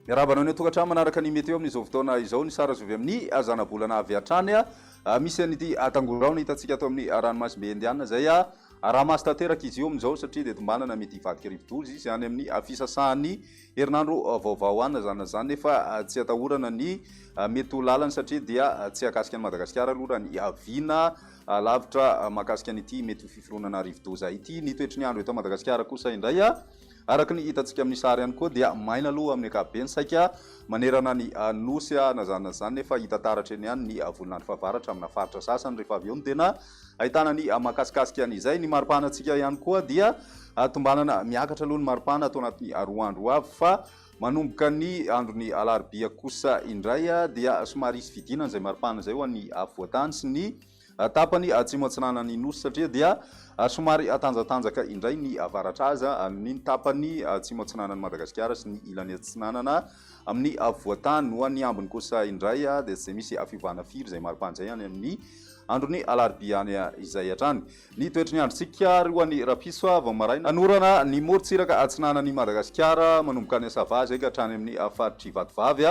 Miarabana ny tokantrano manaraka ny météo amin'izao fotoana izao ny sara zovy amin'ny azana-bolana avy hatrany misy an'ity atangorao ny hitantsika ato amin'ny ranomasimbe indiana zay raha masy tanteraka izy io amin'izao satria dia tombanana mety hivadika rivodozy izy any amin'ny fisasahany herinandro vaovao ana zany nefa tsy atahorana ny mety ho lalany satria dia tsy akasika ny Madagasikara aloha ny avina lavitra makasika an'ity mety ho fiforonana rivodoza ity ny toetry ny andro eto Madagasikara kosa indray araka ny hitantsika amin'ny sary ihany koa dia maina aloha amin'ny ankapobeny saika manerana ny nosy na zany nefa hita taratra eny ihany ny volonandro fahavaratra amina faritra sasany rehefa avy eo no tena ahitana ny mahakasikasika an'izay ny maripanantsika ihany koa dia tombanana miakatra aloha ny maripana atao anatin'ny 2 andro avy fa manomboka ny androny alarobia kosa indray dia somary isy vidinana izay maripana zay ho an'ny avoatany sy ny tapany atsimo atsinana ny nosy satria dia somary atanjatanjaka indray ny avaratra aza ny tapany atsimo atsinana ny Madagasikara sy ny ilany atsinanana amin'ny avoatany ho an'ny ambiny kosa indray dia zay misy afivana firy zay maripana zay any amin'ny androny alarobia any izay hatrany ny toetry ny androntsika ry ho an'ny rapiso avy maraina anorana ny morontsiraka atsinana ny Madagasikara manomboka ny asava zay ka hatrany amin'ny afaritry vatovavy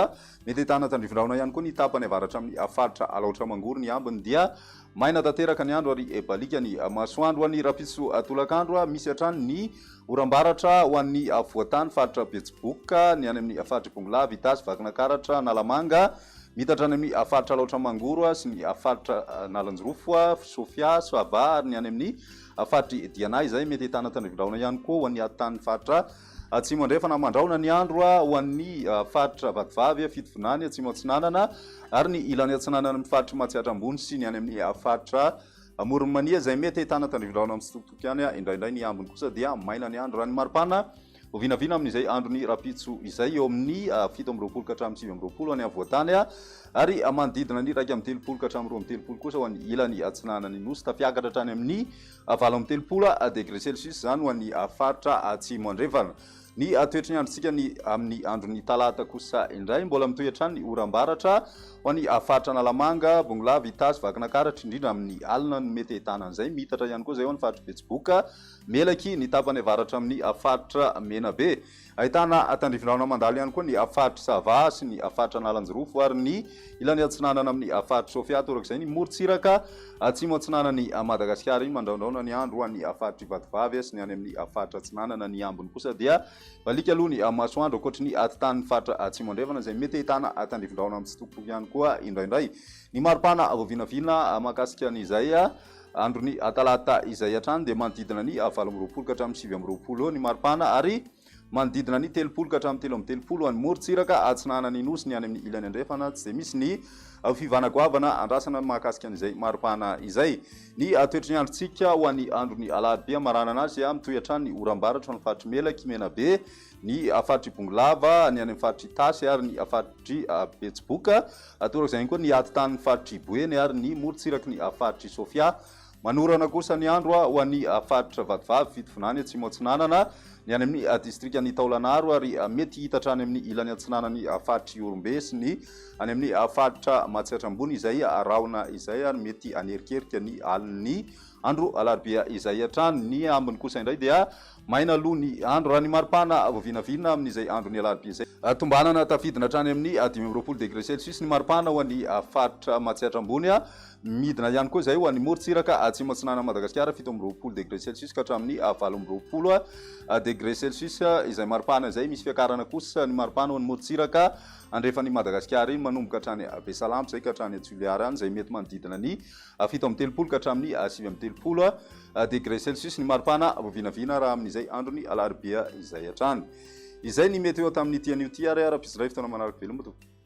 mety ahitana tandrivindraona ihany koa ny tapany avaratra amin'ny afaritra alaotra mangoro ny ambiny dia maina tanteraka ny andro ary balika ny masoandro ho an'ny rapiso tolakandro misy hatrany ny orambaratra ho an'ny avoatany faritra betsiboka ny any amin'ny afaritra pongolavy itasy vakinakaratra nalamanga mitatrany amin'ny afaritra alaotra mangoro sy ny afaritra nalanjirofo sofia sava ary ny any amin'ny afaritry dianay zay mety ahitana tandrivindraona ihany koa ho an'ny atany faritra atsimo andrefana mandraona ny andro ho an'ny faritra vatovavy fitovinany atsimo atsinanana ary ny ilany atsinanana amin'ny faritra matsiatra ambony sy ny any amin'ny faritra moronmania zay mety ahitana tandrivindraona amin'ny sitokotoko ihany indraindray ny ambiny kosa dia maina ny andro raha ny maripana ho vinavina amin'izay andro ny rapitso izay eo amin'ny 7 ka hatramin'ny 9 any avoatany ary manodidina ny 1 ka hatramin'ny 2 kosa ho an'ny ilany atsinanany nosy tafiakatra hatrany amin'ny 7 degré celsius zany ho an'ny faritra atsimo andrefana ny toetry ny androntsika ny amin'ny androny talata kosa indray mbola mitoy hatrany ny orambaratra ho an'ny faritra nalamanga bongolavy itasy vakinakaratra indrindra amin'ny alina no mety ahitana an'izay mitatra ihany koa zay ho an'ny faritra betsiboka melaky ny tapany avaratra amin'ny faritra menabe ahitana tandrivindraona mandalo ihany koa ny faritra sava sy ny faritra nalanjirofo ary ny ilany atsinanana amin'ny faritra sofia torak'izay ny morontsiraka atsimo atsinanany Madagasikara iny mandraondraona ny andro ho an'ny faritra vatovavy sy ny any amin'ny faritra atsinanana ny ambiny kosa dia balika aloha ny masoandro akoatra ny atitany faritra atsimo andrefana zay mety ahitana tandrivindraona amin'ny sitokotoko ihany koa indraindray ny maripana voavinavina makasika an'izay androny talata izay hatrany dia manodidina ny 20 ka hatramin'ny 20 ny maripana ary manodidina ny 30 ka hatramin'ny 30 any morontsiraka atsinanany nosy ny any amin'ny ilany andrefana tsy dia misy ny fivanagoavana andrasana mahakasika an'izay maripana izay ny toetry ny androntsika ho an'ny androny alarobia marana anazy mitoy hatrany ny orambaratra ny faritry melaky menabe ny afaritry bongolava ny any amin'ny faritry tasy ary ny afaritry betsiboka torak'izay koa ny atitan'ny faritry boeny ary ny morontsiraky ny afaritry sofia manorana kosa ny andro ho an'ny faritra vatovavy fitovinany atsimo atsinanana ny any amin'ny distrika ny taolanaro ary mety hitatra any amin'ny ilany atsinanany faritry orombe sy ny any amin'ny faritra matsiatra ambony izay raona izay ary mety anerikerika ny alin'ny andro alarobia izay hatrany ny ambiny kosa indray dia maina aloha ny andro raha ny maripana voavinavina amin'izay andro ny alarobia izay tombanana tafidina hatrany amin'ny 20 degré celsius ny maripana ho an'ny faritra matsiatra ambony midina ihany koa zay ho an'ny morontsiraka atsimo atsinana Madagasikara 17 degré celsius ka hatramin'ny 20 degré celsius izay maripana izay misy fiakarana kosa ny maripana ho an'ny morontsiraka andrefan'ny Madagasikara iny manomboka hatrany besalamy zay ka hatrany atsuliara any zay mety manodidina ny 17 ka hatramin'ny 30 degré celsius ny maripana voavinavina raha amin'izay androny alarobia izay hatrany izay ny météo tamin'ny tian'io ty ary ara-piziray fotoana manaraka velombato